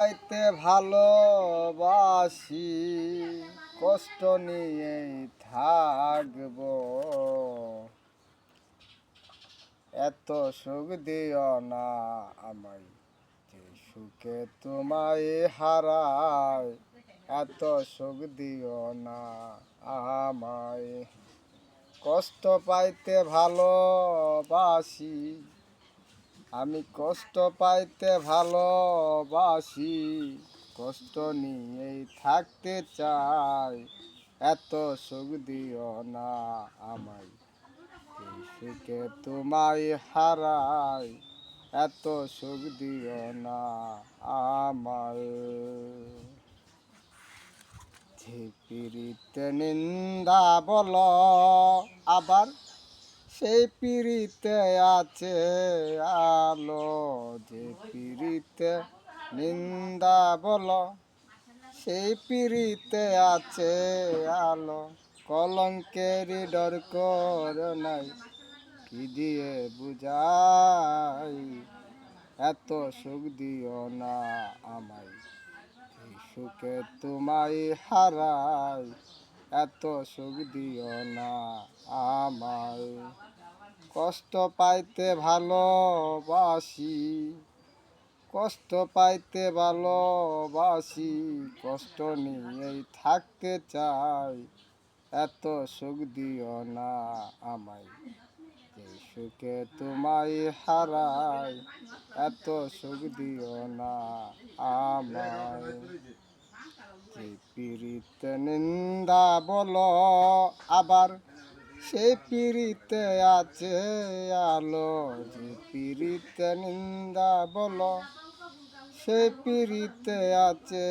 পাইতে ভালোবাসি, কষ্ট নিয়েই থাকব। এত সুখ দিও না আমায়, যে সুখে তোমায় হারায়। এত সুখ দিও না আমায়, কষ্ট পাইতে ভালোবাসি। আমি কষ্ট পাইতে ভালোবাসি, কষ্ট নিয়েই থাকতে চাই। এত সুখ দিও না আমায়, এই সুখে তোমায় হারাই। এত সুখ দিও না আমায়। যে পীড়িতে নিন্দা বলো, আবার সেই পীড়িতে আছে আলো। যে পীড়িতে নিন্দা বলো, সেই পীড়িতে আছে আলো। কলঙ্কের ডর কর নাই, কি দিয়ে বুঝাই। এত সুখ দিও না আমায়, এই সুখে তোমায় হারাই। এত সুখ দিও না আমায়, কষ্ট পাইতে ভালোবাসি। কষ্ট পাইতে ভালোবাসি, কষ্ট নিয়েই থাকতে চাই। এত সুখ দিও না আমায়, যে সুখে তোমায় হারাই। এত সুখ দিও না আমায়। যে পীড়িতে নিন্দা বলো, আবার সেই পীড়িতে আছে আলো। যে পীড়িতে নিন্দা বলো, সেই পীড়িতে আছে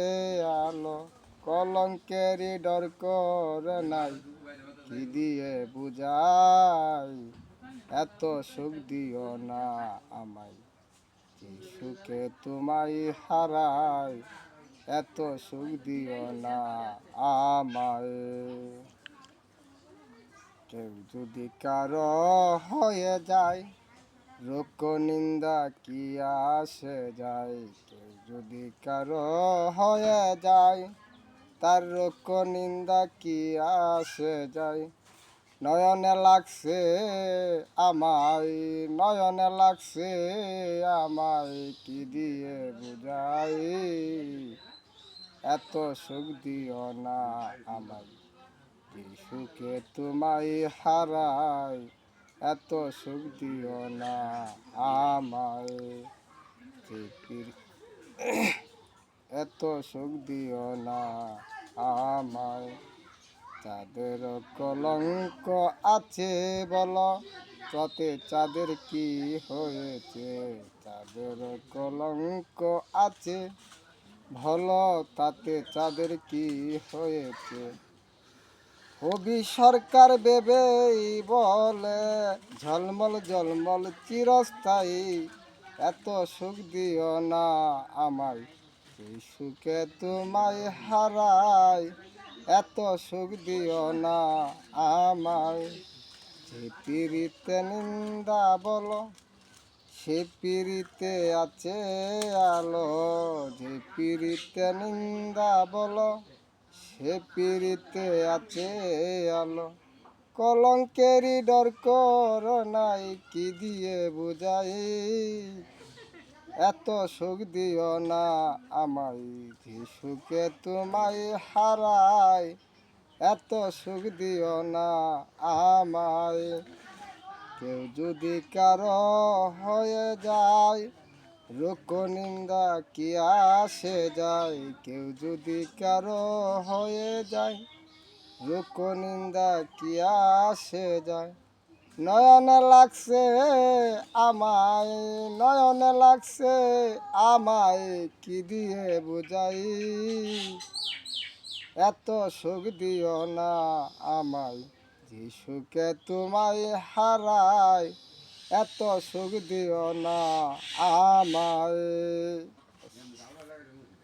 আলো। কলঙ্কের ডর কর নাই, কি দিয়ে বুঝাই। এত সুখ দিও না আমায়, যে সুখে তোমায় হারাই। এত সুখ দিও না আমায়। কেউ যদি কারো হয়ে যায়, রোক নিন্দা কি আসে যায়। কেউ যদি কারো হয়ে যায়, তার রোক নিন্দা কি আসে যায়। নয়নে লাগছে আমায়, নয়নে লাগছে আমায়, কি দিয়ে বুঝাই। এত সুখ দিও না আমায়, যে সুখে তোমায় হারাই। এত সুখ দিও না আমায়, যে এত সুখ দিও না আমায়। চাঁদের কলঙ্ক আছে বলো, তাতে চাঁদের কি হয়েছে। চাঁদের কলঙ্ক আছে ভালো, তাতে চাঁদের কি হয়েছে। কবি সরকার ভেবেই বলে, ঝলমল ঝলমল চিরস্থায়ী। এত সুখ দিও না আমায়, এই সুখে তোমায় হারাই। এত সুখ দিও না আমায়। যে পীড়িতে নিন্দা বলো, সে পীড়িতে আছে আলো। যে পীড়িতে নিন্দা বলো, সে পীড়িতে আছে আলো। কলঙ্কেরই ডর কর নাই, কি দিয়ে বুঝাই। এত সুখ দিও না আমায়, যে সুখে তোমায় হারাই। এত সুখ দিও না আমায়। কেউ যদি কারো হয়ে যায়, রোক নিন্দা কি আসে যায়। কেউ যদি কারো হয়ে যায়, রোক নিন্দা কি আসে যায়। নয়নে লাগছে আমায়, নয়নে লাগছে আমায়, কি দিয়ে বুঝাই। এত সুখ দিও না আমায়, যে সুখে তোমায় হারাই। এত সুখ দিও না আমায়।